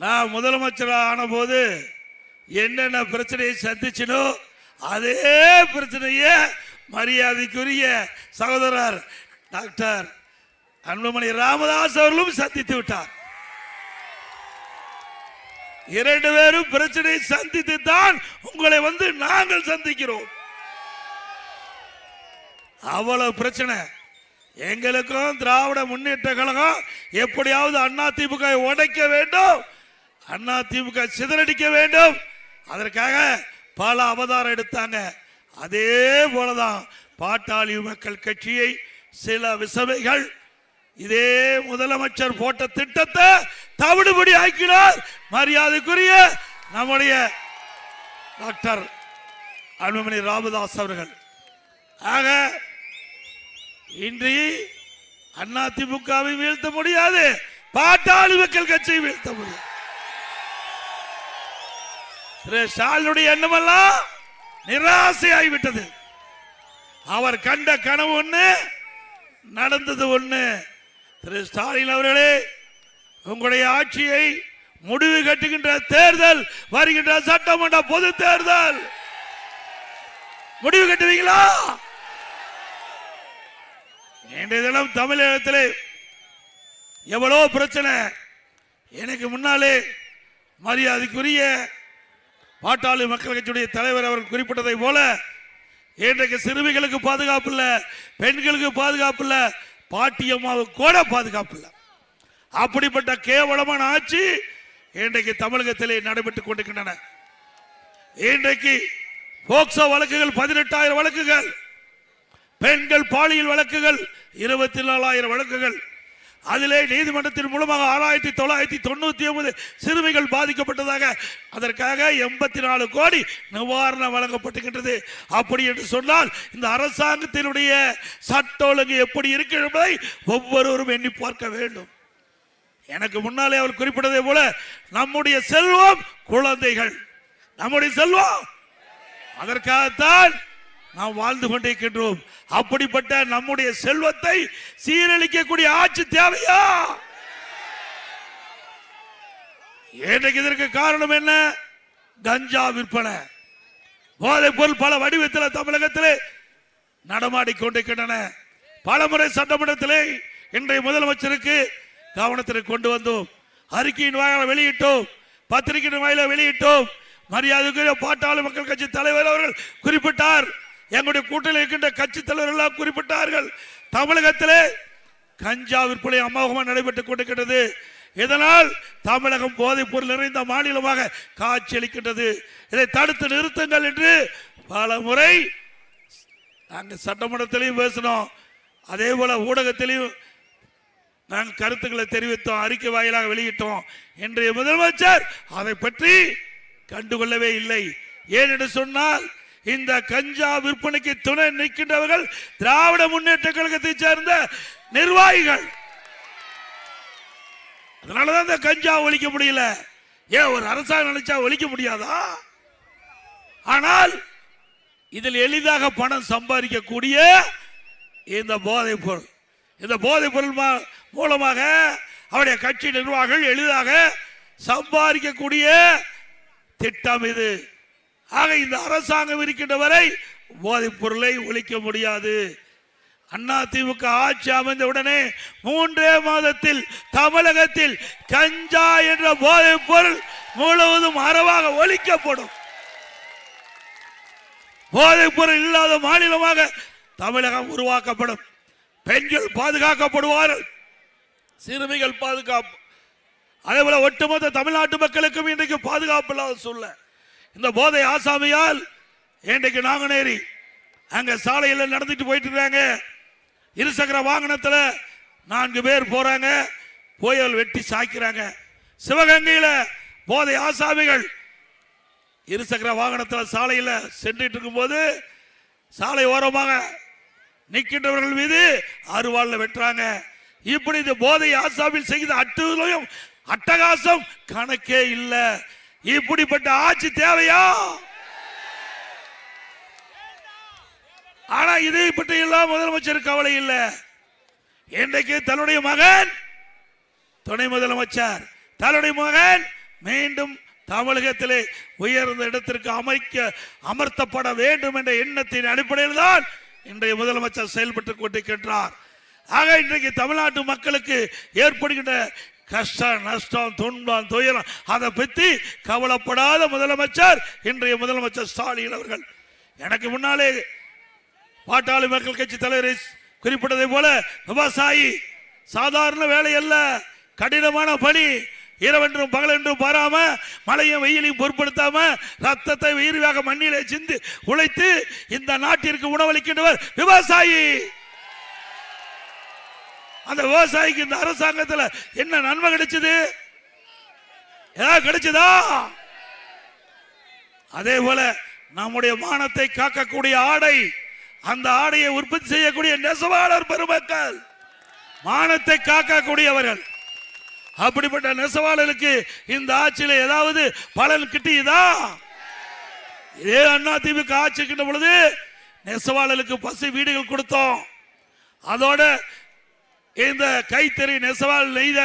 நான் முதலமைச்சர் ஆன போது என்னென்ன பிரச்சனையை சந்திச்சினோ அதே பிரச்சனையை மரியாதைக்குரிய சகோதரர் டாக்டர் அன்புமணி ராமதாஸ் அவர்களும் சந்தித்து விட்டார். இரண்டு பேரும் பிரச்சனை சந்தித்து தான் உங்களை நாங்கள் சந்திக்கிறோம். அவ்வளவு பிரச்சனை. எங்களுக்கும் திராவிட முன்னேற்ற கழகம் எப்படியாவது அதிமுக உடைக்க வேண்டும், அதிமுக சிதறடிக்க வேண்டும். அதற்காக பல அவதாரம் எடுத்தாங்க. அதே போலதான் பாட்டாளி மக்கள் கட்சியை சில விசவைகள் இதே முதலமைச்சர் போட்ட திட்டத்தை தவிடுபடி ஆக்கினார் மரியாதைக்குரிய நம்முடைய டாக்டர் அன்புமணி ராமதாஸ் அவர்கள். ஆக இன்று அதிமுகவை வீழ்த்த முடியாது, பாட்டாளி மக்கள் கட்சியை வீழ்த்த முடியாது. ஸ்டாலினுடைய எண்ணமெல்லாம் நிராசையாகிவிட்டது. அவர் கண்ட கனவு ஒண்ணு, நடந்தது ஒண்ணு. திரு ஸ்டாலின் அவர்களே, உங்களுடைய ஆட்சியை முடிவு கட்டுகின்ற தேர்தல் வருகின்ற சட்டமன்ற பொது தேர்தல் முடிவு கட்டுவீங்களா? இன்றைய தினம் தமிழகத்திலே எவ்வளவு பிரச்சனை. எனக்கு முன்னாலே மரியாதைக்குரிய பாட்டாளி மக்கள் கட்சியுடைய தலைவர் அவர்கள் குறிப்பிட்டதை போல இன்றைக்கு சிறுமிகளுக்கு பாதுகாப்பு இல்ல, பெண்களுக்கு பாதுகாப்பு இல்ல, பாட்டியம்மாவுக்கு கூட பாதுகாப்பு இல்ல. அப்படிப்பட்ட கேவலமான ஆட்சி இன்றைக்கு தமிழகத்திலே நடைபெற்றுக் கொண்டிருக்கின்றன. இன்றைக்கு போக்சோ வழக்குகள் 18,000 வழக்குகள், பெண்கள் பாலியல் வழக்குகள் 24,000 வழக்குகள். அதிலே நீதிமன்றத்தின் மூலமாக 6,999 சிறுமிகள் பாதிக்கப்பட்டதாக, அதற்காக 84 கோடி நிவாரணம் வழங்கப்பட்டுகின்றது. அப்படி என்று சொன்னால் இந்த அரசாங்கத்தினுடைய சட்ட ஒழுங்கு எப்படி இருக்கு என்பதை ஒவ்வொருவரும் எண்ணி பார்க்க வேண்டும். எனக்கு முன்னாலே அவர் குறிப்பிட்டதை போல நம்முடைய செல்வம் குழந்தைகள், நம்முடைய செல்வம். அதற்காகத்தான் நாம் வாழ்ந்து கொண்டிருக்கின்றோம். அப்படிப்பட்ட நம்முடைய செல்வத்தை சீரழிக்கக்கூடிய ஆட்சி தேவையா? இன்றைக்கு இதற்கு காரணம் என்ன? கஞ்சா விற்பனை, போதைப் பொருள் பல வடிவத்தில் தமிழகத்திலே நடமாடிக்கொண்டிருக்கின்றன. பலமுறை சட்டமன்றத்திலே இன்றைய முதலமைச்சருக்கு கவனத்திற்கு கொண்டு வந்தோம், அறிக்கையின் வாயிலாக வெளியிட்டோம், பத்திரிகையின் வாயிலாக வெளியிட்டோம். மரியாதைக்குரிய பாட்டாளி மக்கள் கட்சி தலைவர் அவர்கள் குறிப்பிட்டார், எங்களுடைய கூட்டத்தில் இருக்கின்ற கட்சி தலைவர்கள் எல்லாம் குறிப்பிட்டார்கள். தமிழகத்திலே கஞ்சா விற்பனை அமோகமாக நடைபெற்றுக் கொண்டிருக்கிறது. இதனால் தமிழகம் போதைப் பொருள் நிறைந்த மாநிலமாக காட்சியளிக்கின்றது. இதை தடுத்து நிறுத்துங்கள் என்று பல முறை நாங்கள் சட்டமன்றத்திலையும் பேசினோம், அதே போல ஊடகத்திலையும் நாங்கள் கருத்துக்களை தெரிவித்தோம், அறிக்கை வாயிலாக வெளியிட்டோம். இன்றைய முதலமைச்சர் அதை பற்றி கண்டுகொள்ளவே இல்லை. ஏன் என்று சொன்னால் இந்த கஞ்சா விற்பனைக்கு துணை நிற்கின்றவர்கள் திராவிட முன்னேற்ற கழகத்தை சேர்ந்த நிர்வாகிகள். அதனாலதான் இந்த கஞ்சா ஒழிக்க முடியல. ஏன் ஒரு அரசாங்கம் நினைச்சா ஒழிக்க முடியாதா? ஆனால் இதில் எளிதாக பணம் சம்பாதிக்கக்கூடிய இந்த போதைப் பொருள், இந்த போதைப் பொருள் மூலமாக அவருடைய கட்சி நிர்வாகிகள் எளிதாக சம்பாதிக்கக்கூடிய திட்டம் இது. ஆக இந்த அரசாங்கம் இருக்கின்ற வரை போதைப் பொருளை ஒழிக்க முடியாது. அதிமுக ஆட்சி அமைந்த உடனே 3 மாதத்தில் தமிழகத்தில் கஞ்சா என்ற போதைப் பொருள் முழுவதும் அறவாக ஒழிக்கப்படும். போதைப் பொருள் இல்லாத மாநிலமாக தமிழகம் உருவாக்கப்படும். பெண்கள் பாதுகாக்கப்படுவார்கள், சிறுமிகள் பாதுகாப்பு. அதே போல ஒட்டுமொத்த தமிழ்நாட்டு மக்களுக்கும் இன்றைக்கு பாதுகாப்பு இல்லாத சூழ்நிலை. இந்த போதை ஆசாமியால் இன்றைக்கு நாங்குநேரி அங்க சாலையில் நடந்துட்டு போயிட்டு இருக்காங்க. இருசக்கர வாகனத்தில் 4 பேர் போறாங்க, புயல் வெட்டி சாய்க்கிறாங்க. சிவகங்கையில போதை ஆசாமிகள் இருசக்கர வாகனத்தில் சாலையில் சென்றுட்டு இருக்கும் போது சாலை ஓரமாக நிற்கின்றவர்கள் மீது அருவாள் வெட்டுறாங்க. இப்படி இந்த போதை ஆசாமில் செய்த அட்டகாசம் கணக்கே இல்லை. இப்படிப்பட்ட ஆட்சி தேவையா? ஆனா இதை பற்றி எல்லாம் முதலமைச்சர் கவலை இல்லை. இன்றைக்கு தன்னுடைய மகன் துணை முதலமைச்சர், தன்னுடைய மகன் மீண்டும் தமிழகத்திலே உயர்ந்த இடத்திற்கு அமர்த்தப்பட வேண்டும் என்ற எண்ணத்தின் அடிப்படையில் தான் இன்றைய முதலமைச்சர் செயல்பட்டுக் கொண்டிருக்கின்றார். ஆக இன்றைக்கு தமிழ்நாட்டு மக்களுக்கு ஏற்படுகின்ற கஷ்டம், நஷ்டம், துன்பம், துயரம் அதை பற்றி கவலைப்படாத முதலமைச்சர் இன்றைய முதலமைச்சர் ஸ்டாலின் அவர்கள். எனக்கு முன்னாலே பாட்டாளி மக்கள் கட்சி தலைவர் குறிப்பிட்டதை போல விவசாயி சாதாரண வேலை அல்ல, கடினமான பணி. இரவென்றும் பகலென்றும் பாராம மழையும் வெயிலையும் பொருட்படுத்தாம ரத்தத்தை உயிர்வாக மண்ணிலே சிந்து உழைத்து இந்த நாட்டிற்கு உணவளிக்கின்றவர் விவசாயி. அந்த விவசாயிக்கு இந்த அரசாங்கத்தில் என்ன நன்மை கிடைச்சது? ஏதாவது கிடைச்சதா? அதே போல நம்முடைய மானத்தை காக்கக்கூடிய ஆடை, அந்த ஆடையை உற்பத்தி செய்யக்கூடிய நெசவாளர் பெருமக்கள், மானத்தை காக்கக்கூடியவர்கள். அப்படிப்பட்ட நெசவாளர்களுக்கு இந்த ஆட்சியில் ஏதாவது பலன் கிட்டியதா? இதே அதிமுக ஆட்சி கிட்ட பொழுது நெசவாளர்களுக்கு பசு வீடுகள் கொடுத்தோம். அதோட இந்த கைத்தறி நெசவால் நெய்த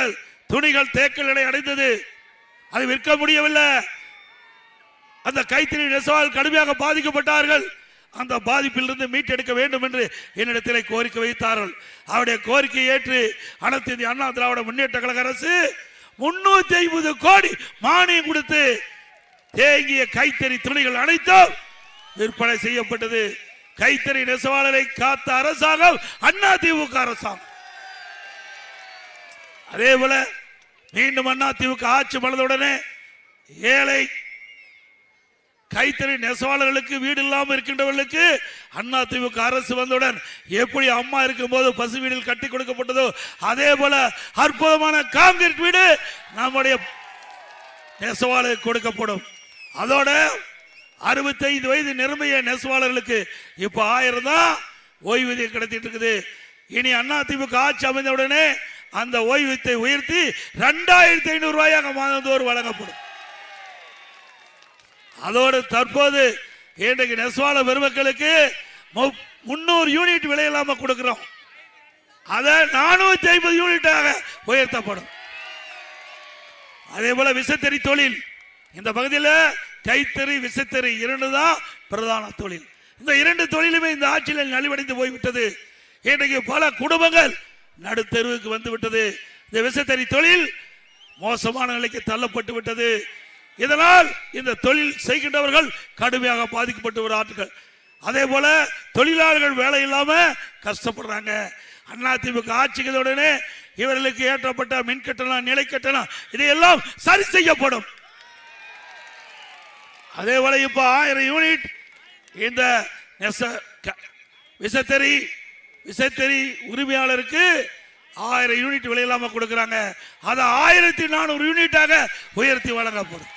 துணிகள் தேக்கல் நிலை அடைந்தது. அதை விற்க முடியவில்லை. அந்த கைத்தறி நெசவால் கடுமையாக பாதிக்கப்பட்டார்கள். அந்த பாதிப்பிலிருந்து மீட்டெடுக்க வேண்டும் என்று என்னிடத்தில் கோரிக்கை வைத்தார்கள். அவருடைய கோரிக்கையை ஏற்று அனைத்து இந்திய அண்ணா திராவிட முன்னேற்ற கழக அரசு 350 கோடி மானியம் கொடுத்து தேங்கிய கைத்தறி துணிகள் அனைத்தும் விற்பனை செய்யப்பட்டது. கைத்தறி நெசவாளரை காத்த அரசாங்கம் அதிமுக அரசாங்கம். அதே போல மீண்டும் அதிமுக ஆட்சி மலர்ந்தவுடனே ஏழை கைத்தறி நெசவாளர்களுக்கு வீடு இல்லாமல் இருக்கின்றவர்களுக்கு அதிமுக அரசு வந்தவுடன் எப்படி அம்மா இருக்கும் போது பசு வீடுகள் கட்டி கொடுக்கப்பட்டதோ அதே போல அற்புதமான கான்கிரீட் வீடு நம்முடைய நெசவாளர்களுக்கு கொடுக்கப்படும். அதோட 65 வயது நிரம்பிய நெசவாளர்களுக்கு இப்ப 1000 தான் ஓய்வூதியம் கிடைத்திட்டு இருக்குது. இனி அதிமுக ஆட்சி அமைந்தவுடனே அந்த ஓய்வூதியத்தை உயர்த்தி 2500 ரூபாயாக மாதந்தோறும் வழங்கப்படும். அதோடு தற்போது இன்றைக்கு நெசவாளர் பெருமக்களுக்கு 300 யூனிட் விலை இல்லாம கொடுக்கிறோம். அதை 450 யூனிட்டாக உயர்த்தப்படும். அதே போல விசைத்தறி தொழில் இந்த பகுதியில் கைத்தறி விசைத்தறி 2 தான் பிரதான தொழில். இந்த 2 தொழிலுமே இந்த ஆட்சியில் நலிவடைந்து போய்விட்டது. இன்றைக்கு பல குடும்பங்கள் நடுத்தெருவுக்கு வந்து விட்டது. இந்த விசைத்தறி தொழில் மோசமான நிலைக்கு தள்ளப்பட்டு விட்டது. இதனால் இந்த தொழில் செய்கின்றவர்கள் கடுமையாக பாதிக்கப்பட்டு வருகிறார்கள். அதே போல தொழிலாளர்கள் வேலை இல்லாம கஷ்டப்படுறாங்க. அதிமுக ஆட்சிக்கு உடனே இவர்களுக்கு ஏற்றப்பட்ட மின் கட்டணம், நிலை கட்டணம் இதையெல்லாம் சரி செய்யப்படும். அதே போல இப்ப 1000 யூனிட் இந்த விசைத்தறி உரிமையாளருக்கு 1000 யூனிட் விலை இல்லாம கொடுக்கிறாங்க. அதை 1400 யூனிட்டாக உயர்த்தி வழங்கப்படும்.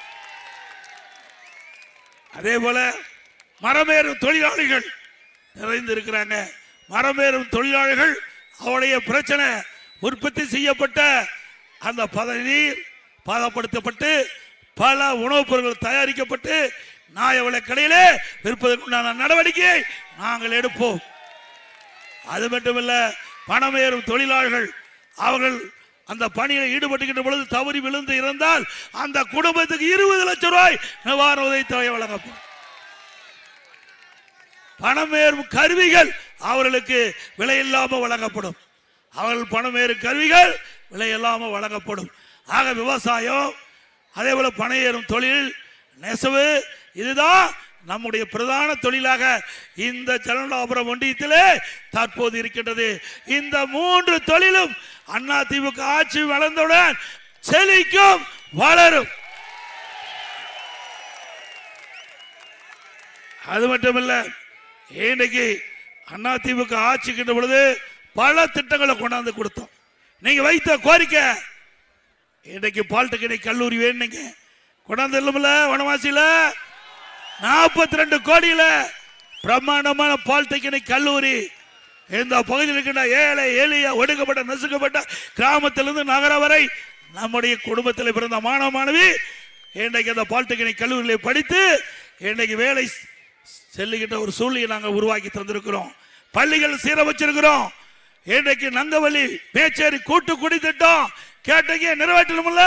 அதே போல மரமேறும் தொழிலாளிகள் நிறைந்து இருக்கிறாங்க. மரமேறும் தொழிலாளிகள் அவருடைய பிரச்சனை உற்பத்தி செய்யப்பட்ட அந்த பதநீர் பதப்படுத்தப்பட்டு பல உணவுப் பொருட்கள் தயாரிக்கப்பட்டு நியாய விலை கடையிலே விற்பதற்குண்டான நடவடிக்கையை நாங்கள் எடுப்போம். அது மட்டுமல்ல, பணமேறும் தொழிலாளர்கள் அவர்கள் அந்த பணியில் ஈடுபட்டுகின்ற பொழுது தவறி விழுந்து இருந்தால் அந்த குடும்பத்துக்கு 20 லட்சம் ரூபாய் நிவாரண உதவித்தொகை வழங்கப்படும். பணமேறும் கருவிகள் அவர்களுக்கு விலையில்லாமல் வழங்கப்படும். அவர்கள் பணமேறும் கருவிகள் விலையில்லாமல் வழங்கப்படும். ஆக விவசாயம், அதே போல பணையேறும் தொழில், நெசவு இதுதான் நம்முடைய பிரதான தொழிலாக இந்த ஜலநாபுரம் ஒன்றியத்திலே தற்போது இருக்கின்றது. இந்த 3 தொழிலும் அதிமுக ஆட்சி வளர்ந்தவுடன் செழிக்கும், வளரும். அது மட்டுமல்ல, இன்னைக்கு அதிமுக ஆட்சிக்கின்ற பொழுது பல திட்டங்களை கொண்டாந்து கொடுத்தோம். நீங்க வைத்த கோரிக்கை இன்னைக்கு பாலிடெக்னிக் கல்லூரி வேணுங்க கொண்டாந்து இல்லமில்ல, வனவாசியில 42 கோடியில பிரம்மாண்டமான பாலிடெக்னிக் கல்லூரி இந்த பகுதியில் இருக்கின்ற ஏழை எளிய ஒடுக்கப்பட்ட நசுக்கப்பட்ட கிராமத்திலிருந்து நகரம் வரை நம்முடைய குடும்பத்தில் பிறந்த மாணவ மாணவி இன்றைக்கு அந்த பாலிடெக்னிக் கல்லூரியில் படித்து இன்றைக்கு வேலை செல்லுகின்ற ஒரு சூழ்நிலையை நாங்கள் உருவாக்கி தந்திருக்கிறோம். பள்ளிகள் சீரமைச்சிருக்கிறோம். இன்றைக்கு நங்கவள்ளி மேச்சேரி கூட்டு குடி திட்டம் கேட்டீங்க, நிறைவேற்றணும்ல.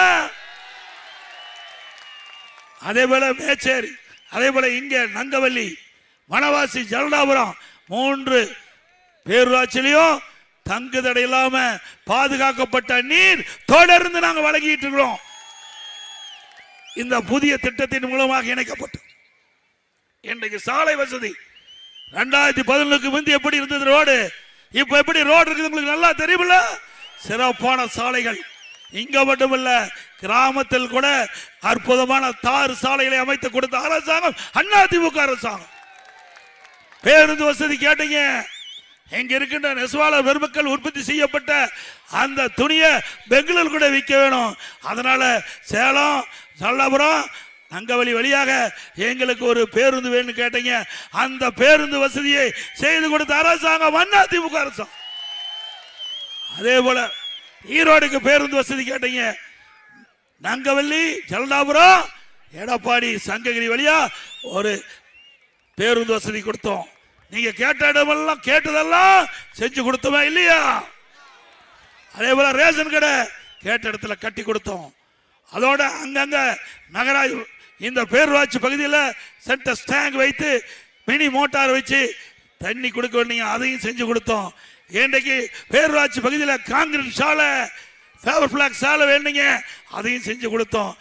அதே போல மேச்சேரி, அதே போல இங்க நங்கவல்லி, வனவாசி, ஜலடாபுரம் 3 பேரூராட்சியிலையும் தங்கு தடை இல்லாம பாதுகாக்கப்பட்ட நீர் தொடர்ந்து நாங்கள் வழங்கிட்டு இருக்கிறோம். இந்த புதிய திட்டத்தின் மூலமாக இணைக்கப்பட்டு இன்றைக்கு சாலை வசதி 2011க்கு முந்தி எப்படி இருந்தது ரோடு, இப்ப எப்படி ரோடு இருக்குது உங்களுக்கு நல்லா தெரியுமில்ல. சிறப்பான சாலைகள் இங்க மட்டுமல்ல, கிராமத்தில் கூட அற்புதமான தார் சாலைகளை அமைத்து கொடுத்த அரசாங்கம் அதிமுக அரசாங்கம். பேருந்து வசதி கேட்டீங்க, இங்க இருக்கின்ற நெசவாளர் பெருமக்கள் உற்பத்தி செய்யப்பட்ட அந்த துணியை பெங்களூர் கூட விற்க வேணும். அதனால சேலம், சல்லாபுரம், நங்கவலி வழியாக எங்களுக்கு ஒரு பேருந்து வேணும் கேட்டீங்க. அந்த பேருந்து வசதியை செய்து கொடுத்த அரசாங்கம் அதிமுக அரசாங்கம். அதே போல ஈரோடுக்கு பேருந்து வசதி கேட்டீங்க, நங்கவல்லி, ஜலடாபுரம், எடப்பாடி, சங்ககிரி வழியா ஒரு பேருந்து வசதி கொடுத்தோம். நீங்க கேட்ட இடமெல்லாம் கேட்டதெல்லாம் செஞ்சு கொடுத்தோமா இல்லையா? அதே போல ரேஷன் கடை கேட்ட இடத்துல கட்டி கொடுத்தோம். அதோட அங்கங்க நகராட்சி இந்த பேரூராட்சி பகுதியில் சென்டர் ஸ்டாங் வைத்து மினி மோட்டார் வச்சு தண்ணி கொடுக்க வேண்டிய அதையும் செஞ்சு கொடுத்தோம். இன்றைக்கு பேரூராட்சி பகுதியில் காங்கிரீட் சாலை, ஃபேவர் பிளாக் சாலை வேண்டிங்க, அதையும் செஞ்சு கொடுத்தோம்.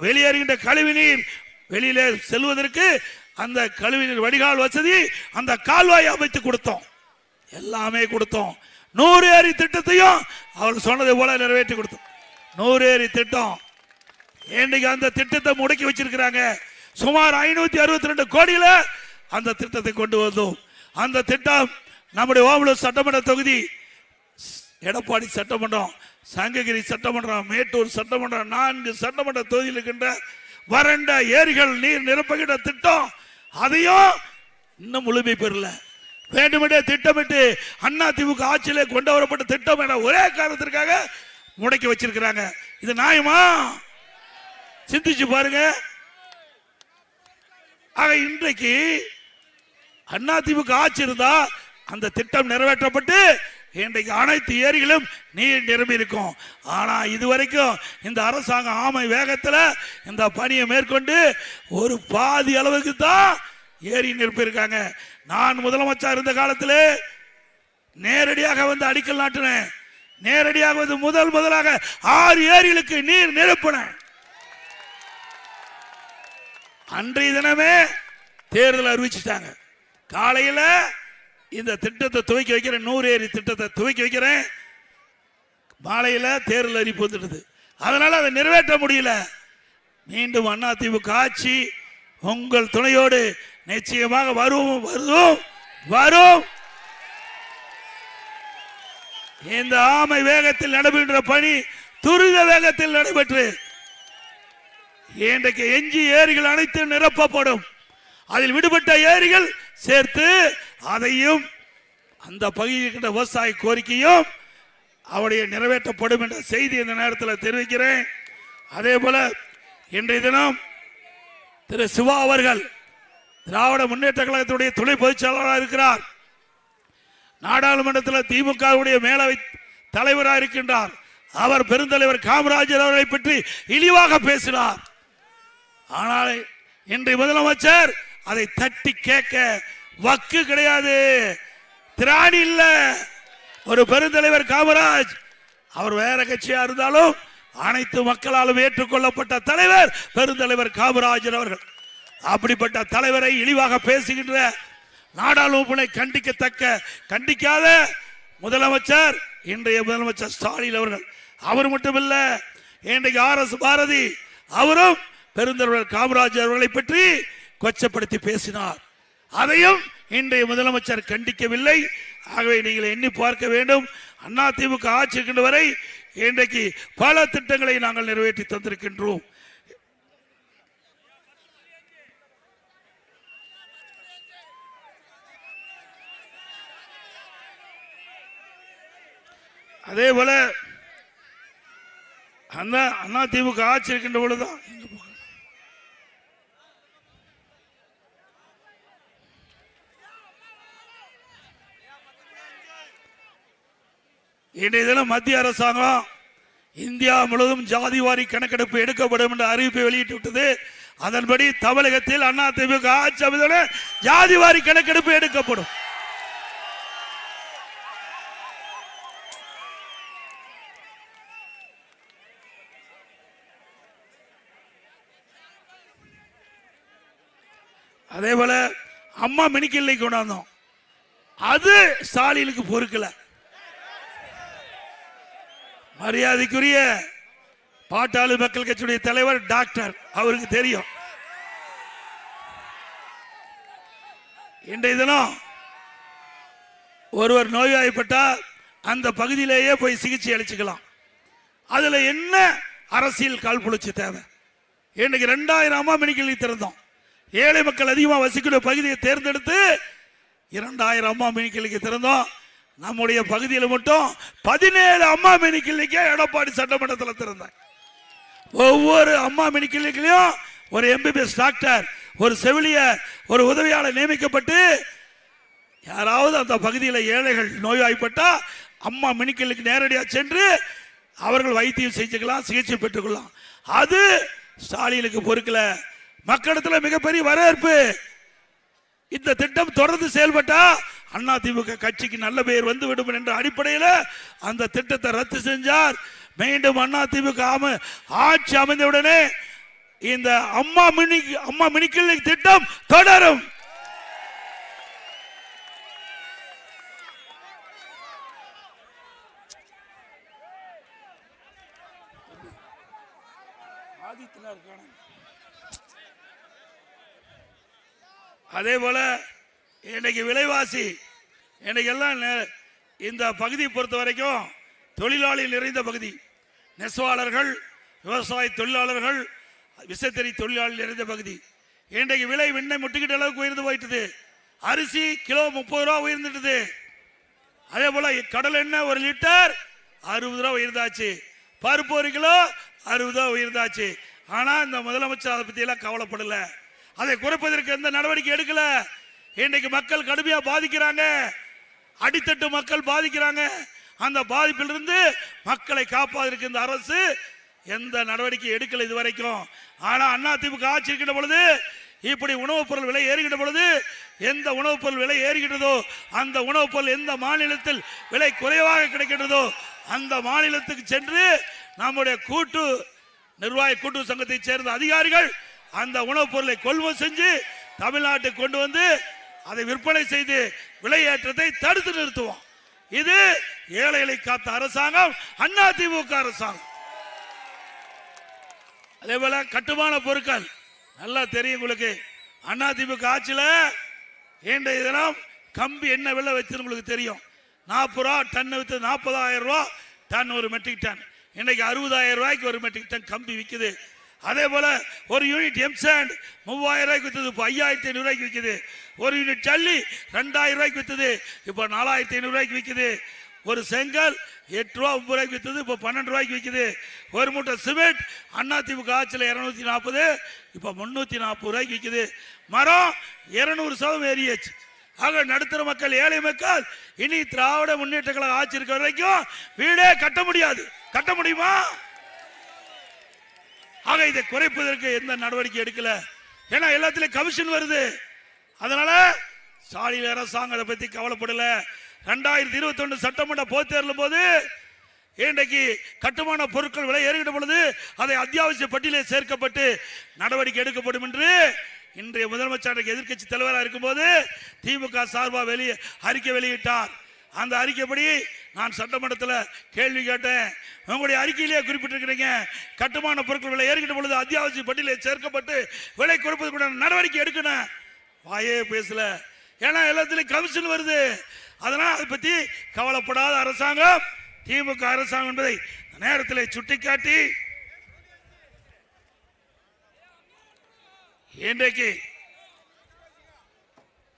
வெளியேறுகின்ற கழிவுநீர் வெளியில செல்வதற்கு அந்த கழிவுநீர் வடிகால் வசதி, அந்த கால்வாய் அமைத்து கொடுத்தோம். எல்லாமே கொடுத்தோம். 100 ஏரி திட்டத்தையும் அவர் சொன்னதை போல நிறைவேற்றி கொடுத்தோம். 100 ஏரி திட்டம் இன்றைக்கு அந்த திட்டத்தை முடக்கி வச்சிருக்கிறாங்க. சுமார் 562 கோடியில அந்த திட்டத்தை கொண்டு வந்தோம். அந்த திட்டம் நம்முடைய ஓமலூர் சட்டமன்ற தொகுதி, எடப்பாடி சட்டமன்றம், சங்ககிரி சட்டமன்றம், மேட்டூர் சட்டமன்றம், 4 சட்டமன்ற தொகுதியில் இருக்கின்ற வறண்ட ஏரிகள் நீர் நிரப்புகின்ற திட்டம், அதையும் இன்னும் முழுமை பெறல. வேண்டுமென்றே திட்டமிட்டு அதிமுக ஆட்சியிலே கொண்டு வரப்பட்ட திட்டம் என ஒரே காரணத்திற்காக முடக்கி வச்சிருக்கிறாங்க. இது நியாயமா? சிந்திச்சு பாருங்க. ஆக இன்றைக்கு அதிமுக ஆட்சி இருந்தா அந்த திட்டம் நிறைவேற்றப்பட்டு இன்றைக்கு அனைத்து ஏரிகளும் நீர் நிரம்பி இருக்கும். ஆனா இதுவரைக்கும் இந்த அரசாங்கம் ஆமை வேகத்தில் இந்த பணியை மேற்கொண்டு ஒரு பாதி அளவுக்கு தான் ஏரி நிரப்பி இருக்காங்க. நான் முதலமைச்சர் இருந்த காலத்தில் நேரடியாக வந்து அடிக்கல் நாட்டினேன். நேரடியாக வந்து முதலாக 6 ஏரிகளுக்கு நீர் நிரப்பினேன். அன்றைய தினமே தேர்தல் அறிவிச்சுட்டாங்க. காலையில இந்த திட்டத்தை துவக்கி வைக்கிறேன், 100 ஏரி திட்டத்தை துவக்கி வைக்கிறேன். மாலையில தேர்தல் அறிவிப்பு வந்துடுது. அதனால அதை நிறைவேற்ற முடியல. மீண்டும் அதிமுக ஆட்சி உங்கள் துணையோடு நிச்சயமாக வரும். இந்த ஆமை வேகத்தில் நடைபெற்ற பணி துரித வேகத்தில் நடைபெற்று இன்றைக்கு எஞ்சி ஏரிகள் அனைத்தும் நிரப்பப்படும். அதில் விடுபட்ட ஏரிகள் சேர்த்து அதையும் அந்த பகுதியில் விவசாய கோரிக்கையும் அவருடைய நிறைவேற்றப்படும் என்ற செய்தி இந்த நேரத்தில் தெரிவிக்கிறேன். அதே போல இன்றைய தினம் திரு சிவா அவர்கள் திராவிட முன்னேற்ற கழகத்துடைய துணை பொதுச் செயலாளராக இருக்கிறார். நாடாளுமன்றத்தில் திமுகவுடைய மேலவை தலைவராக இருக்கின்றார். அவர் பெருந்தலைவர் காமராஜர் அவர்களை பற்றி இழிவாக பேசினார். ஆனால் இன்றைய முதலமைச்சர் அதை தட்டி கேட்க வக்கு கிடையாது, திராணி இல்ல. ஒரு பெருந்தலைவர் காமராஜ் அவர் வேற கட்சியா இருந்தாலும் அனைத்து மக்களாலும் ஏற்றுக்கொள்ளப்பட்ட தலைவர் பெருந்தலைவர் காமராஜர் அவர்கள். அப்படிப்பட்ட தலைவரை இழிவாக பேசுகின்ற நாடாளுமன்ற கண்டிக்காத முதலமைச்சர் இன்றைய முதலமைச்சர் ஸ்டாலின் அவர்கள். அவர் மட்டுமல்ல, இன்றைக்கு RS பாரதி அவரும் பெருந்தலைவர் காமராஜர் அவர்களை பற்றி கொச்சப்படுத்தி பேசினார். அதையும் இன்றைய முதலமைச்சர் கண்டிக்கவில்லை. ஆகவே நீங்கள் எண்ணி பார்க்க வேண்டும். அதிமுக ஆட்சி இருக்கின்ற வரை இன்றைக்கு பல திட்டங்களை நாங்கள் நிறைவேற்றி தந்திருக்கின்றோம். அதே போல அந்த அதிமுக ஆட்சி இருக்கின்ற பொழுதுதான் இன்றைய தினம் மத்திய அரசாங்கம் இந்தியா முழுவதும் ஜாதிவாரி கணக்கெடுப்பு எடுக்கப்படும் என்ற அறிவிப்பை வெளியிட்டு விட்டது. அதன்படி தமிழகத்தில் அதிமுக ஆட்சி அமைந்தவுடன் ஜாதிவாரி கணக்கெடுப்பு எடுக்கப்படும். அதே போல அம்மா மினிக்கிள்ளை கொண்டாந்தோம், அது ஸ்டாலினுக்கு பொறுக்கல. மரியாதைக்குரிய பாட்டாளி மக்கள் கட்சியுடைய தலைவர் டாக்டர் அவருக்கு தெரியும். இன்றைய தினம் ஒருவர் நோய்வாய்ப்பட்டால் அந்த பகுதியிலேயே போய் சிகிச்சை அளிச்சுக்கலாம். அதுல என்ன அரசியல் காழ்ப்புணர்ச்சி தேவை? இன்னைக்கு 2000 அம்மா மினிக்கிள்ளை திறந்தோம். ஏழை மக்கள் அதிகமாக வசிக்கிற பகுதியை தேர்ந்தெடுத்து 2000 அம்மா மினிக்கிள்ளைக்கு திறந்தோம். நம்முடைய பகுதியில் மட்டும் 17 அம்மா மினிக்கிள்ளைக்கு எடப்பாடி சட்டமன்றத்தில் திறந்தாங்க. ஒவ்வொரு அம்மா மினிக்கிள்ளையும் ஒரு எம்பிபிஎஸ் டாக்டர், ஒரு செவிலியர், ஒரு உதவியாளர் நியமிக்கப்பட்டு யாராவது அந்த பகுதியில் ஏழைகள் நோய்வாய்ப்பட்டா அம்மா மினிக்கிள்ளைக்கு நேரடியாக சென்று அவர்கள் வைத்தியம் செஞ்சுக்கலாம், சிகிச்சை பெற்றுக்கொள்ளலாம். அது ஸ்டாலினுக்கு பொறுக்கல. மக்களிடத்தில் மிகப்பெரிய வரவேற்பு. இந்த திட்டம் தொடர்ந்து செயல்பட்டா அதிமுக கட்சிக்கு நல்ல பெயர் வந்துவிடும் என்ற அடிப்படையில் அந்த திட்டத்தை ரத்து செஞ்சார். மீண்டும் அதிமுக ஆட்சி அமைந்தவுடனே இந்த அம்மா மினிக்கிள்ளை திட்டம் தொடரும். அதே போல இன்னைக்கு விலைவாசி எல்லாம் இந்த பகுதியை பொறுத்த வரைக்கும் தொழிலாளி நிறைந்த பகுதி. நெசவாளர்கள், விவசாய தொழிலாளர்கள், விசைத்தறி தொழிலாளி நிறைந்த பகுதி. இன்றைக்கு விலை விண்ணை முட்டுக்கிட்ட அளவுக்கு உயர்ந்து போயிட்டது. அரிசி கிலோ 30 ரூபா உயர்ந்துட்டது. அதே போல கடல் எண்ணெய் 1 லிட்டர் 60 ரூபா உயர்ந்தாச்சு. பருப்பு 1 கிலோ 60 ரூபா உயர்ந்தாச்சு. ஆனா இந்த முதலமைச்சர் அதை பத்தி எல்லாம் கவலைப்படல. அதை குறைப்பதற்கு எந்த நடவடிக்கை எடுக்கல. இன்றைக்கு மக்கள் கடுமையா பாதிக்கிறாங்க, அடித்தட்டு மக்கள் பாதிக்கிறாங்க. அந்த பாதிப்பிலிருந்து மக்களை காப்பாதற்கு இந்த அரசு எந்த நடவடிக்கை எடுக்கல இதுவரைக்கும். ஆனா அதிமுக ஆட்சி இருக்கின்ற பொழுது இப்படி உணவுப் பொருள் விலை ஏறுகின்ற பொழுது எந்த உணவுப் பொருள் விலை ஏறுகின்றதோ அந்த உணவுப் பொருள் எந்த மாநிலத்தில் விலை குறைவாக கிடைக்கின்றதோ அந்த மாநிலத்துக்கு சென்று நம்முடைய கூட்டு சங்கத்தை சேர்ந்த அதிகாரிகள் அந்த உணவுப் பொருளை கொள்முதல் செஞ்சு தமிழ்நாட்டுக்கு கொண்டு வந்து அதை விற்பனை செய்து விலையேற்றத்தை தடுத்து நிறுத்துவோம். இது ஏழைகளை காத்த அரசாங்கம் அதிமுக அரசாங்கம். அதே போல கட்டுமான பொருட்கள் நல்லா தெரியும் உங்களுக்கு. அதிமுக ஆட்சியில் இன்றைய தினம் கம்பி என்ன விலை வச்சு உங்களுக்கு தெரியும். 40 ரூபா டன் வித்து 40,000 ரூபா டன் ஒரு மெட்ரிக் டன். இன்னைக்கு 60,000 ரூபாய்க்கு ஒரு மெட்ரிக் டன் கம்பி விற்குது. அதே போல ஒரு யூனிட் எம்சாண்ட் 3000 ரூபாய்க்கு வித்தது, இப்போ 5500 ரூபாய்க்கு விற்குது. ஒரு யூனிட் ஜல்லி 2000 ரூபாய்க்கு வித்தது, இப்போ 4500 ரூபாய்க்கு விற்குது. ஒரு செங்கல் 8 ரூபா 9 ரூபாய்க்கு வித்தது, இப்போ 12 ரூபாய்க்கு விற்குது. ஒரு மூட்டை சிமெண்ட் அதிமுக ஆட்சியில் 240, இப்போ 340 ரூபாய்க்கு விற்குது. மரம் 200% ஏறியாச்சு. ஆக நடுத்தர மக்கள், ஏழை மக்கள் இனி திராவிட முன்னேற்ற கழக ஆட்சி இருக்கிற வரைக்கும் வீடே கட்ட முடியாது. கட்ட முடியுமா? ஆக இதை குறைப்பதற்கு எந்த நடவடிக்கை எடுக்கல. ஏன்னா எல்லாத்திலும் கமிஷன் வருது. அதனால ஸ்டாலின் அரசாங்கம் அதை பத்தி கவலைப்படல. 2021 சட்டமன்ற பொதுத் தேர்தல் போது இன்றைக்கு கட்டுமான பொருட்கள் விலை ஏறுகின்ற பொழுது அதை அத்தியாவசிய பட்டியலில் சேர்க்கப்பட்டு நடவடிக்கை எடுக்கப்படும் என்று இன்றைய முதலமைச்சர் எதிர்க்கட்சி தலைவராக இருக்கும்போது திமுக சார்பாக அறிக்கை வெளியிட்டார். அந்த அறிக்கைப்படி நான் சட்டமன்றத்தில் கேள்வி கேட்டேன். உங்களுடைய அறிக்கையிலேயே குறிப்பிட்டிருக்கிறீங்க, கட்டுமான பொருட்கள் விலை ஏறுகின்ற பொழுது அத்தியாவசிய பட்டியலில் சேர்க்கப்பட்டு விலை குறைப்பதற்குள்ள நடவடிக்கை எடுக்கணும். வாயே பேசல. ஏன்னா எல்லாத்திலும் கமிஷன் வருது. அதனால் அதை பற்றி கவலைப்படாத அரசாங்கம் திமுக அரசாங்கம் என்பதை நேரத்தில் சுட்டிக்காட்டி இன்றைக்கு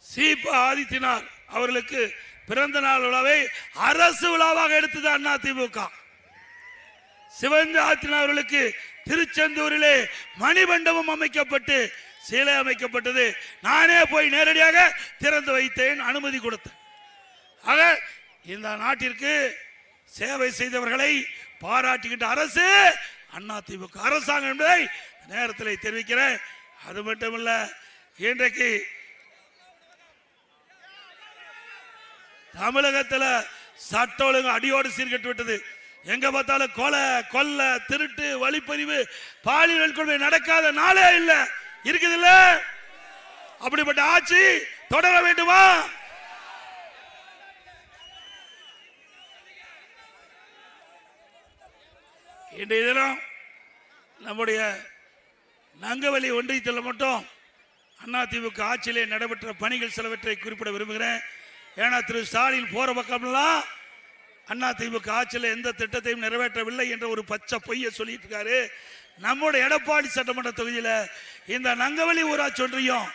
சீபா ஆதித்யநாத் அவர்களுக்கு பிறந்த நாள் விழாவை அரசு விழாவாக எடுத்தது அதிமுக. சிவந்த ஆதித்யநாத் அவர்களுக்கு திருச்செந்தூரிலே மணிமண்டபம் அமைக்கப்பட்டு சிலை அமைக்கப்பட்டது. நானே போய் நேரடியாக திறந்து வைத்தேன், அனுமதி கொடுத்தேன். ஆக இந்த நாட்டிற்கு சேவை செய்தவர்களை பாராட்டுகின்ற அரசு அதிமுக அரசாங்கம் என்பதை நேரத்தில் தெரிவிக்கிறேன். அது மட்டுமல்ல, இன்றைக்கு தமிழகத்தில் சட்ட ஒழுங்கு அடியோடு சீர்கட்டு விட்டது. எங்க பார்த்தாலும் கொலை, கொல்ல, திருட்டு, வழிப்பறிவு, பாலியல் கொடுமை நடக்காத நாளே இல்ல. இருக்குது இல்ல? அப்படிப்பட்ட ஆட்சி தொடர வேண்டுமா? இன்றைய தினம் நம்முடைய நங்கவலி ஒன்றியத்தில் மட்டும் அதிமுக ஆட்சியிலே நடைபெற்ற பணிகள் சிலவற்றை குறிப்பிட விரும்புகிறேன். ஏன்னா திரு ஸ்டாலின் போற பக்கம்லாம் அதிமுக ஆட்சியில் எந்த திட்டத்தையும் நிறைவேற்றவில்லை என்ற ஒரு பச்சை பொய்யை சொல்லிட்டு இருக்காரு. நம்முடைய எடப்பாடி சட்டமன்ற தொகுதியில் இந்த நங்கவலி ஊராட்சி ஒன்றியம்,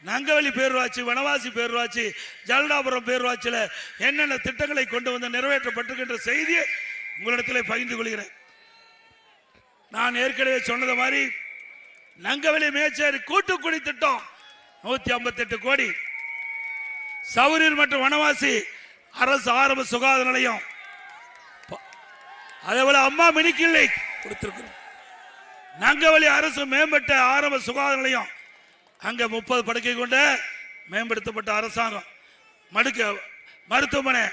நங்கவலி பேரூராட்சி, வனவாசி பேரூராட்சி, ஜலடாபுரம் பேரூராட்சியில் என்னென்ன திட்டங்களை கொண்டு வந்து நிறைவேற்றப்பட்டிருக்கின்ற செய்தியை உங்களிடத்தில் பகிர்ந்து கொள்கிறேன். நான் ஏற்கனவே சொன்னது மாதிரி நங்கவலி மேச்சேரி கூட்டுக்குடி திட்டம் 158 கோடி, சௌரீர் மற்றும் வனவாசி அரசு ஆரம்ப சுகாதார நிலையம், அதே போல அம்மா மினி கிளினிக் கொடுத்திருக்கிறோம். நங்கவலி அரசு மேம்பட்ட ஆரம்ப சுகாதார நிலையம், அங்க 30 படுக்கை கொண்ட மேம்படுத்தப்பட்ட அரசாங்கம் மருத்துவமனை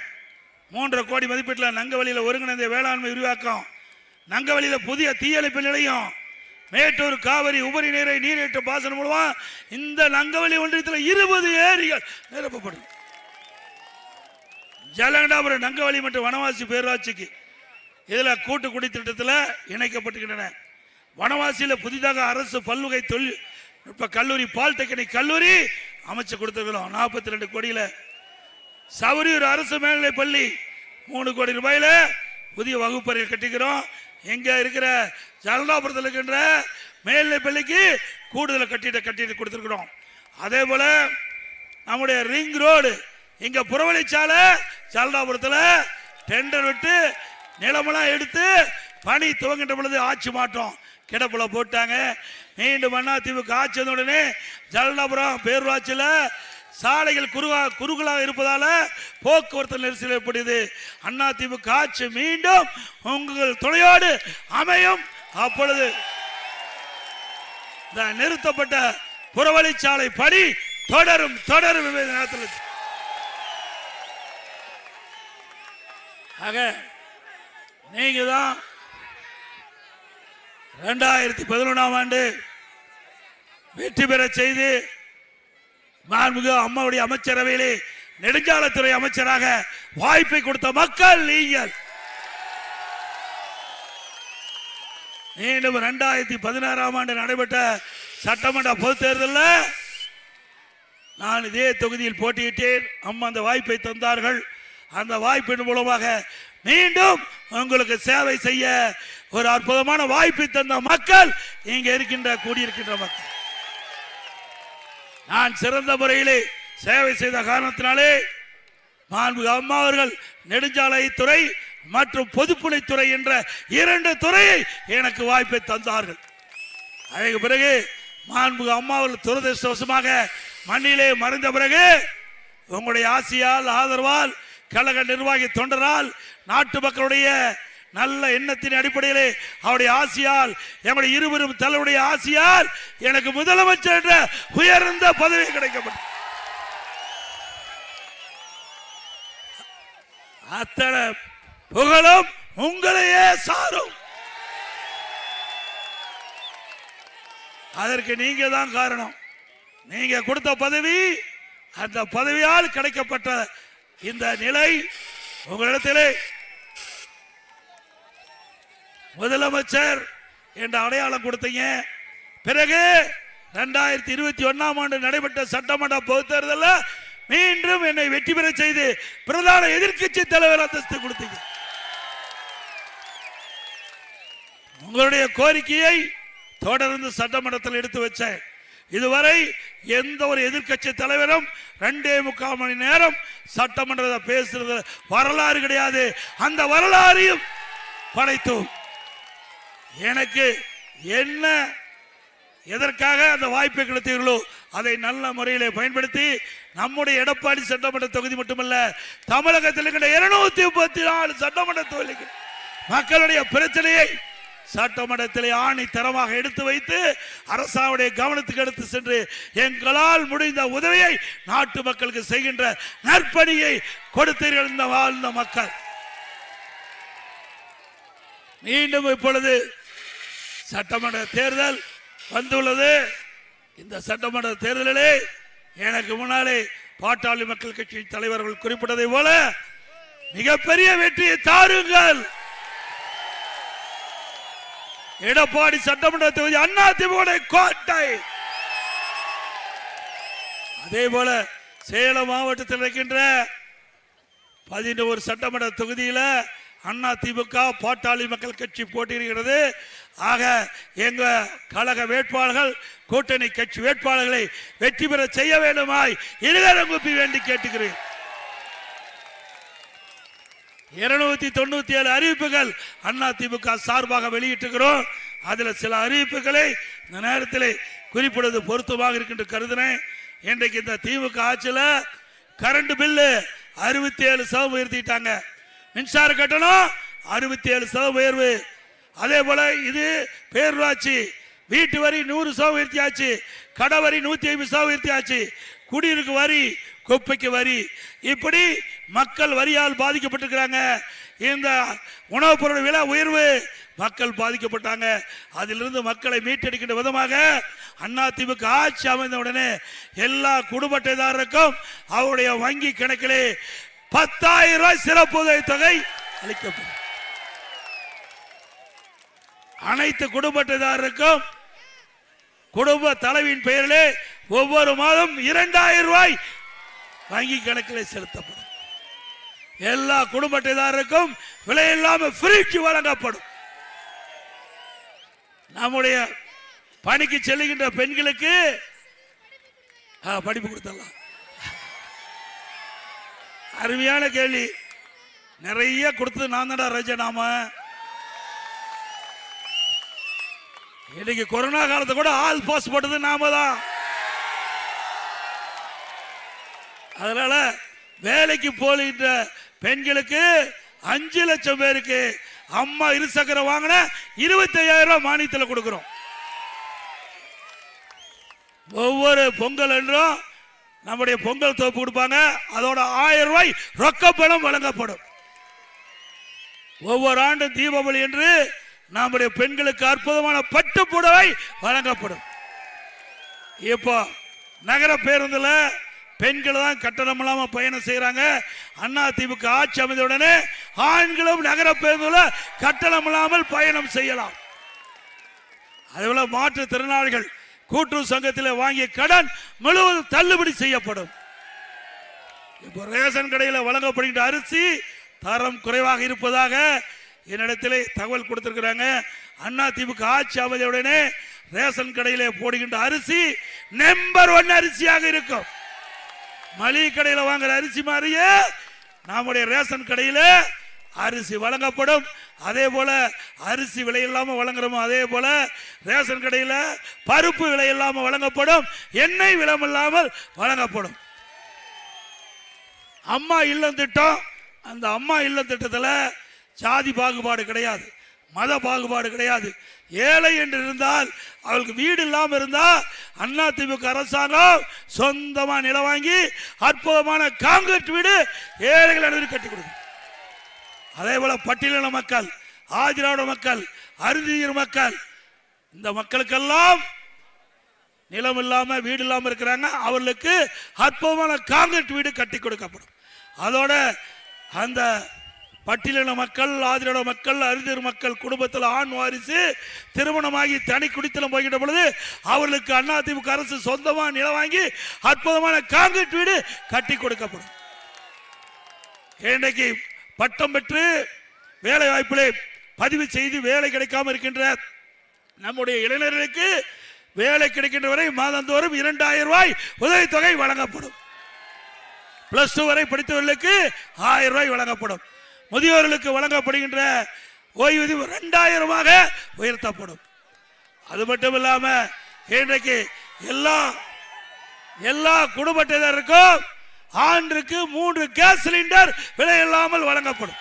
3.5 கோடி மதிப்பீட்டில் நங்கவலியில் ஒருங்கிணைந்த வேளாண்மை விரிவாக்கம், நங்கவலியில் புதிய தீயணைப்பு நிலையம், மேட்டூர் காவிரி உபரி நீரை நீரேற்ற பாசனம் மூலமா இந்த நங்கவலி ஒன்றியத்தில் 20 ஏரிகள் நிரப்பப்படும். ஜலகண்டாபுரம் நங்கவலி மற்றும் வனவாசி பேரூராட்சிக்கு இதுல கூட்டுக்குடி திட்டத்தில் இணைக்கப்பட்டுகின்றன. வனவாசியில் புதிதாக அரசு பல்வகை தொழில்நுட்ப கல்லூரி, பாலிடெக்னிக் கல்லூரி அமைச்சு கொடுத்திருக்கிறோம் 42 கோடியில. சௌரியூர் அரசு மேல்நிலை பள்ளி 3 கோடி ரூபாயில புதிய வகுப்பறையில் கட்டிக்கிறோம். எங்க இருக்கிற ஜலடாபுரத்தில் இருக்கின்ற மேல்நிலை பள்ளிக்கு கூடுதல் கட்டிட்டு கொடுத்திருக்கிறோம். அதே போல நம்முடைய ரிங் ரோடு இங்க புறவழிச்சாலை ஜலடாபுரத்தில் டெண்டர் விட்டு நிலமெல்லாம் எடுத்து பணி துவங்கின்ற பொழுது ஆட்சி மாற்றம் கிடப்புல போட்டாங்க. மீண்டும் அதிமுக ஆட்சி வந்த உடனே ஜலடாபுரம் பேரூராட்சியில் சாலைகள் குறுகலாக இருப்பதால போக்குவரத்து நெரிசல் ஏற்படுது. அதிமுக ஆட்சி மீண்டும் உங்கள் துணையோடு அமையும். அப்பொழுது நிறுத்தப்பட்ட புறவழிச்சாலை பணி தொடரும். ஆக நீங்க தான் 2011ஆம் ஆண்டு வெற்றி பெற செய்து மாண்புமிகு அம்மாவுடைய அமைச்சரவையிலே நெடுஞ்சாலைத்துறை அமைச்சராக வாய்ப்பை கொடுத்த மக்கள் நீங்கள். மீண்டும் 2016ஆம் ஆண்டு நடைபெற்ற சட்டமன்ற பொதுத் தேர்தலில் நான் இதே தொகுதியில் போட்டியிட்டேன். அம்மா அந்த வாய்ப்பை தந்தார்கள். அந்த வாய்ப்பின் மூலமாக மீண்டும் உங்களுக்கு சேவை செய்ய ஒரு அற்புதமான வாய்ப்பை தந்த மக்கள் இங்க கூடியிருக்கின்ற மக்கள். நான் சிறந்த முறையிலே சேவை செய்த காரணத்தினாலே மாண்புமிகு அம்மா அவர்கள் நெடுஞ்சாலைத்துறை மற்றும் பொதுப்பணித்துறை என்ற 2 துறையை எனக்கு வாய்ப்பை தந்தார்கள். அதற்கு பிறகு மாண்புமிகு அம்மா அவர்கள் துரதிருஷ்டவசமாக மண்ணிலே மறைந்த பிறகு உங்களுடைய ஆசையால், ஆதரவால், கழக நிர்வாகி தொண்டரால், நாட்டு மக்களுடைய நல்ல எண்ணத்தின் அடிப்படையிலே அவருடைய ஆசையால், எங்களுடைய இருவரும் தலைவருடைய ஆசையால் எனக்கு முதலமைச்சர் என்ற உயர்ந்த பதவி கிடைக்கப்பட்டது. அத்தனை புகழும் உங்களையே சாரும். அதற்கு நீங்க தான் காரணம். நீங்க கொடுத்த பதவி, அந்த பதவியால் கிடைக்கப்பட்ட இந்த நிலை உங்களிடத்திலே முதலமைச்சர் என்ற அடையாளம் கொடுத்தீங்க. பிறகு 2021ஆம் ஆண்டு நடைபெற்ற சட்டமன்ற பொதுத் தேர்தலில் மீண்டும் என்னை வெற்றி பெற செய்து பிரதான எதிர்க்கட்சி தலைவர் அந்தஸ்து கொடுத்தீங்க. உங்களுடைய கோரிக்கையை தொடர்ந்து சட்டமன்றத்தில் எடுத்து வச்சேன். இதுவரை எந்த ஒரு எதிர்க்கட்சி தலைவரும் 2.25 மணி நேரம் சட்டமன்றத்தை பேசுறது வரலாறு கிடையாது. அந்த வரலாறையும் படைத்தோம். எனக்கு என்ன எதற்காக அந்த வாய்ப்பை கிடைத்தீர்களோ அதை நல்ல முறையிலே பயன்படுத்தி நம்முடைய எடப்பாடி சட்டமன்ற தொகுதி மட்டுமல்ல, தமிழகத்தில் இருக்கிற 234 சட்டமன்ற தொகுதிகள் மக்களுடைய பிரச்சனையை சட்டமன்றத்திலே ஆணி தரமாக எடுத்து வைத்து அரசாவுடைய கவனத்துக்கு எடுத்து சென்று எங்களால் முடிந்த உதவியை நாட்டு மக்களுக்கு செய்கின்ற நற்பணியை கொடுத்தீர்கள் இந்த வாழ்ந்த மக்கள். மீண்டும் இப்பொழுது சட்டமன்ற தேர்தல் வந்துள்ளது. இந்த சட்டமன்ற தேர்தலிலே எனக்கு முன்னாலே பாட்டாளி மக்கள் கட்சி தலைவர்கள் குறிப்பிட்டதை போல மிகப்பெரிய வெற்றியை தாருங்கள். எடப்பாடி சட்டமன்ற தொகுதி அதிமுக கோட்டை. அதே போல சேலம் மாவட்டத்தில் இருக்கின்ற 11 சட்டமன்ற தொகுதியில அதிமுக பாட்டாளி மக்கள் கட்சி போட்டியிடுகிறது. ஆக எங்க கழக வேட்பாளர்கள் கூட்டணி கட்சி வேட்பாளர்களை வெற்றி பெற செய்ய வேண்டுமாய் இருகரம் கூப்பி வேண்டி கேட்டுக்கிறேன். 297 அறிவிப்புகள் அதிமுக சார்பாக வெளியிட்டிருக்கிறோம். அதில் சில அறிவிப்புகளை இந்த நேரத்தில் குறிப்பிடுவது பொருத்தமாக இருக்கின்ற கருதினேன். இன்றைக்கு இந்த திமுக ஆட்சியில் கரண்ட் பில்லு 67% உயர்த்திட்டாங்க. மின்சார கட்டணம் 67% உயர்வு. அதே போல இது பேரூராட்சி வீட்டு வரி 100% உயர்த்தியாச்சு. கடை வரி 150% உயர்த்தியாச்சு. குடியிருக்கு வரி, குப்பைக்கு வரி, இப்படி மக்கள் வரியால் பாதிக்கப்பட்டிருக்கிறாங்க. இந்த உணவுப் பொருள் விலை உயர்வு மக்கள் பாதிக்கப்பட்டாங்க. அதிலிருந்து மக்களை மீட்டெடுக்கின்ற விதமாக அதிமுக ஆட்சி அமைந்த உடனே எல்லா குடும்ப அட்டைதாரருக்கும் அவருடைய வங்கி கணக்கிலே 10,000 ரூபாய் சிறப்பு உதவி தொகை அளிக்கப்படும். அனைத்து குடும்ப அட்டைதாரருக்கும் குடும்ப தலைவியின் பெயரிலே ஒவ்வொரு மாதம் 2,000 ரூபாய் வங்கி கணக்கில் செலுத்தப்படும். எல்லா குடும்ப அட்டைதாரருக்கும் விலையில்லாமல் ஃப்ரீக்கு வழங்கப்படும். நம்முடைய பணிக்கு செல்லுகின்ற பெண்களுக்கு படிப்பு கொடுத்தலாம். அருமையான கேள்வி. நிறைய கொடுத்து நான் தான்டா ரஜனாம. இன்னைக்கு கொரோனா காலத்தை கூட ஆல் பாஸ் போட்டது நாம தான். அதனால வேலைக்கு போகின்ற பெண்களுக்கு 5 லட்சம் பேருக்கு அம்மா இருசக்கரம் வாங்கின 25,000 ரூபாய் மானியத்தில் கொடுக்கிறோம். ஒவ்வொரு பொங்கல் என்றும் நம்முடைய பொங்கல் தொகுப்பு கொடுப்பாங்க. அதோட 1000 ரூபாய் ரொக்க பணம் வழங்கப்படும். ஒவ்வொரு ஆண்டும் தீபாவளி என்று நம்முடைய பெண்களுக்கு அற்புதமான பட்டு புடவை வழங்கப்படும். இப்போ நகர பேருந்துல பெண்கள் தான் கட்டணம் இல்லாம பயணம் செய்யறாங்க. அதிமுக ஆட்சி அமைந்தவுடனே ஆண்களும் நகர பேருந்துல கட்டணம் இல்லாமல் பயணம் செய்யலாம். அதேபோல மாற்றுத்திறனாளிகள் கூட்டுறவு சங்கத்தில் வாங்கிய கடன் முழுவதும் தள்ளுபடி செய்யப்படும். இப்போ ரேஷன் கடையில் வழங்கப்படுகின்ற அரிசி தரம் குறைவாக இருப்பதாக என்னிடத்திலே தகவல் கொடுத்திருக்கிறாங்க. அதிமுக ஆட்சி அமைந்தவுடனே ரேஷன் கடையில் போடுகின்ற அரிசி நம்பர் 1 அரிசியாக இருக்கும். மளிகை கடையில் வாங்குற அரிசி மாதிரியே நம்முடைய ரேஷன் கடையில் அரிசி வழங்கப்படும். அதே போல அரிசி விலை இல்லாமல் வழங்குறோமோ அதே போல ரேஷன் கடையில் பருப்பு விலை இல்லாமல் வழங்கப்படும். எண்ணெய் விலை இல்லாமல் வழங்கப்படும். அம்மா இல்லம் திட்டம். அந்த அம்மா இல்லம் திட்டத்தில் சாதி பாகுபாடு கிடையாது, மத பாகுபாடு கிடையாது. ஏழை என்று இருந்தால் அவளுக்கு வீடு இல்லாமல் இருந்தா அதிமுக அரசாங்கம் சொந்தமா நிலம் வாங்கி அற்புதமான காங்கிரீட் வீடு ஏழைகள் அனைவரும் கட்டி கொடுக்கும். அதே போல பட்டியலின மக்கள், ஆதிராவிட மக்கள், அருந்தியர் மக்கள், இந்த மக்களுக்கெல்லாம் நிலம் இல்லாம வீடு இல்லாம இருக்கிறாங்க. அவர்களுக்கு அற்புதமான காங்கிரீட் வீடு கட்டி கொடுக்கப்படும். அதோட அந்த பட்டியலின மக்கள், ஆதிராவிட மக்கள், அருந்தியர் மக்கள் குடும்பத்தில் ஆண் வாரிசு திருமணமாகி தனி குடித்தனம் போகின்ற பொழுது அவர்களுக்கு அதிமுக அரசு சொந்தமா நிலம் வாங்கி அற்புதமான காங்கிரீட் வீடு கட்டி கொடுக்கப்படும். இன்றைக்கு பட்டம் பெற்று வேலை வாய்ப்பிலே பதிவு செய்து வேலை கிடைக்காம இருக்கின்ற நம்முடைய இளைஞர்களுக்கு வேலை கிடைக்கின்ற வரை மாதந்தோறும் 2,000 ரூபாய் உதவித்தொகை வழங்கப்படும். +2 வரை படித்தவர்களுக்கு 1000 ரூபாய் வழங்கப்படும். முதியோர்களுக்கு வழங்கப்படுகின்ற ஓய்வூதியம் 2,000 உயர்த்தப்படும். அது மட்டும் இல்லாம இன்றைக்கு எல்லா குடும்ப அட்டைதாரருக்கும் ஆண்டுக்கு 3 கேஸ் சிலிண்டர் விலை இல்லாமல் வழங்கப்படும்.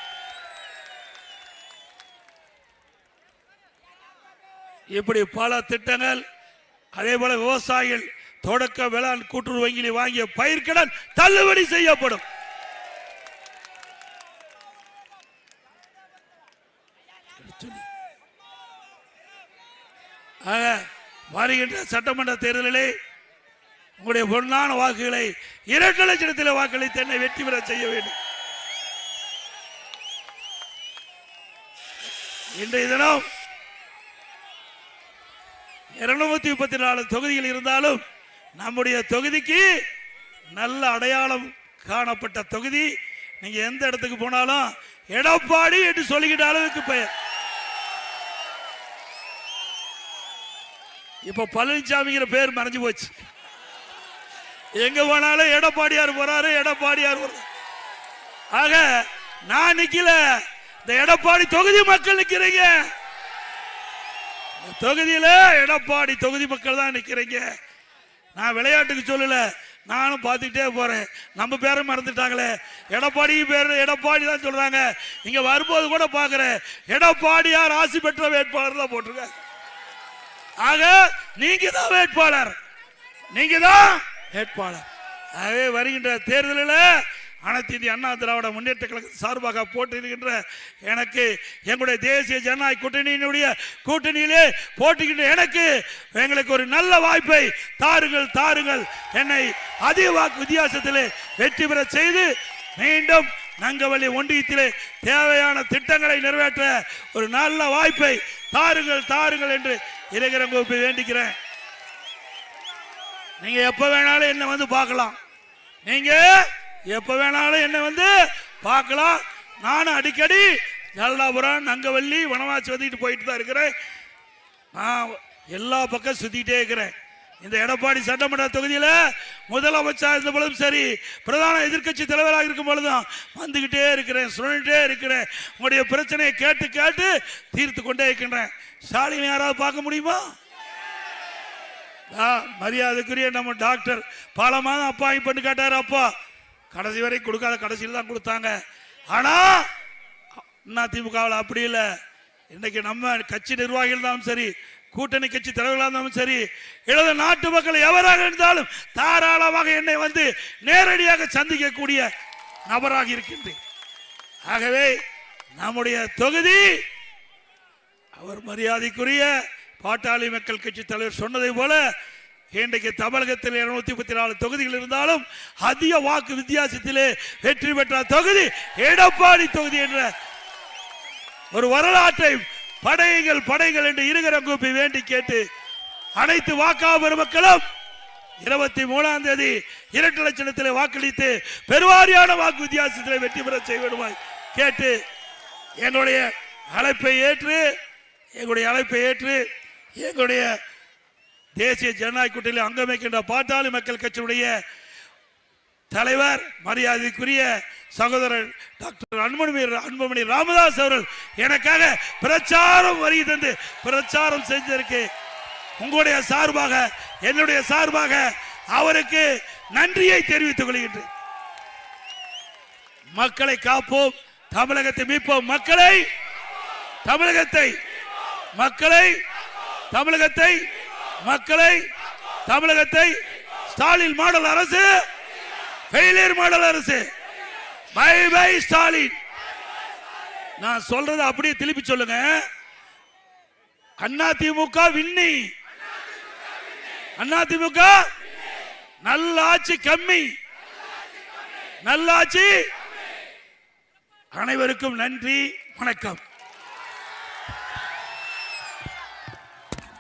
இப்படி பல திட்டங்கள். அதே போல விவசாயிகள் தொடக்க வேளாண் கூட்டுறவு வங்கியில் வாங்கிய பயிர்க்கடன் தள்ளுபடி செய்யப்படும். வருகின்ற சட்டமன்ற தேர்தலிலே உங்களுடைய பொன்னான வாக்குகளை 2 லட்சத்தில் வாக்களித்து என்னை வெற்றி பெற செய்ய வேண்டும். இன்றைய தினம் 234 தொகுதிகள் இருந்தாலும் நம்முடைய தொகுதிக்கு நல்ல அடையாளம் காணப்பட்ட தொகுதி. நீங்க எந்த இடத்துக்கு போனாலும் எடப்பாடி என்று சொல்லிக்கிட்ட அளவுக்கு பெயர். இப்ப பழனிசாமிங்கிற பேர் மறைஞ்சு போச்சு. எங்க போனாலும் எடப்பாடியார் போறாரு, எடப்பாடியார் போறாரு. ஆக நான் நிக்கல, இந்த எடப்பாடி தொகுதி மக்கள் நிக்கிறீங்க. தொகுதியில எடப்பாடி தொகுதி மக்கள் தான் நிக்கிறீங்க. நான் விளையாட்டுக்கு சொல்லல, நானும் பார்த்துக்கிட்டே போறேன். நம்ம பேரை மறந்துட்டாங்களே, எடப்பாடி பேர் எடப்பாடி தான் சொல்றாங்க. இங்க வரும்போது கூட பாக்குறேன், எடப்பாடியார் ஆசி பெற்ற வேட்பாளர் தான் போட்டிருக்க. ஆக நீங்க தான் வேட்பாளர், நீங்க தான் வேட்பாளர். ஆகவே வருகின்ற தேர்தலில் அனைத்து இந்திய அண்ணா திராவிட முன்னேற்ற கழக சார்பாக போட்டியிடுகின்ற எனக்கு, எங்களுடைய தேசிய ஜனநாயக கூட்டணியினுடைய கூட்டணியிலே போட்டிக்கின்ற எனக்கு, எங்களுக்கு ஒரு நல்ல வாய்ப்பை தாருங்கள், தாருங்கள். என்னை அதிக வாக்கு வித்தியாசத்திலே வெற்றி பெற செய்து மீண்டும் நங்கவள்ளி ஒன்றியத்திலே தேவையான திட்டங்களை நிறைவேற்ற ஒரு நல்ல வாய்ப்பை தாருங்கள், தாருங்கள் என்று இளைஞரங்கோப்பை வேண்டிக்கிறேன். நீங்க எப்ப வேணாலும் என்ன வந்து பார்க்கலாம், நீங்க எப்ப வேணாலும் என்ன வந்து பார்க்கலாம். நானும் அடிக்கடி ஜலடாபுரம், நங்கவள்ளி, வனவாசி வந்துட்டு போயிட்டு தான் இருக்கிறேன். நான் எல்லா பக்கம் சுத்திட்டே இருக்கிறேன். இந்த எடப்பாடி சட்டமன்ற தொகுதியில முதலமைச்சர் இருந்த பொழுதும் சரி, பிரதான எதிர்கட்சி தலைவராக இருக்கும் பொழுதும் வந்துகிட்டே இருக்கிறேன், சொல்லிட்டே இருக்கிறேன். உங்களுடைய பிரச்சனையை கேட்டு கேட்டு தீர்த்து கொண்டே இருக்கின்றேன். ஸ்டாலின் யாராவது பார்க்க முடியுமா? மரியாதைக்குரிய நம்ம டாக்டர் பல மாதம் அப்பா பண்ணி கேட்டாரு. அப்பா கடைசி வரை கொடுக்காத, கடைசியில் தான் கொடுத்தாங்க. ஆனா அதிமுகவில் அப்படி இல்லை. இன்னைக்கு நம்ம கட்சி நிர்வாகிகள் தான் சரி, கூட்டணி கட்சி தலைவர்களாக இருந்தாலும் சரி, எழுத நாட்டு மக்கள் எவராக இருந்தாலும் தாராளமாக என்னை வந்து நேரடியாக சந்திக்கக்கூடிய நபராக இருக்கின்றேன். ஆகவே நம்முடைய தொகுதி, அவர் மரியாதைக்குரிய பாட்டாளி மக்கள் கட்சி தலைவர் சொன்னதை போல, இன்றைக்கு தமிழகத்தில் 234 தொகுதிகள் இருந்தாலும் அதிக வாக்கு வித்தியாசத்திலே வெற்றி பெற்ற தொகுதி எடப்பாடி தொகுதி என்ற ஒரு வரலாற்றை படைகள் படைகள் என்று இருகரங்கூப்பை வேண்டி கேட்டு, அனைத்து வாக்காளர் மக்களும் 23ஆம் தேதி 2 லட்சத்தில் வாக்களித்து பெருவாரியான வாக்கு வித்தியாசத்தில் வெற்றி பெற செய்வதுமாய் கேட்டு, எங்களுடைய அழைப்பை ஏற்று எங்களுடைய தேசிய ஜனநாயக கூட்டணியில் அங்கமைக்கின்ற பாட்டாளி மக்கள் கட்சியுடைய தலைவர் மரியாதைக்குரிய சகோதரர் டாக்டர் அன்புமணி ராமதாஸ் அவர்கள் எனக்காக பிரச்சாரம் வருகை தந்து பிரச்சாரம் செஞ்சிருக்கு. உங்களுடைய சார்பாக, என்னுடைய சார்பாக அவருக்கு நன்றியை தெரிவித்துக் கொள்கின்றேன். மக்களை காப்போம், தமிழகத்தை மீட்போம். தமிழகத்தை ஸ்டாலின் மாடல் அரசு, ஃபெயிலியர் மாடல் அரசு. Bye bye Stalin. நான் சொல்றதை அப்படியே திருப்பி சொல்லுங்க. அதிமுக விண்ணி, அதிமுக நல்லாட்சி கம்மி, நல்லாட்சி. அனைவருக்கும் நன்றி, வணக்கம்.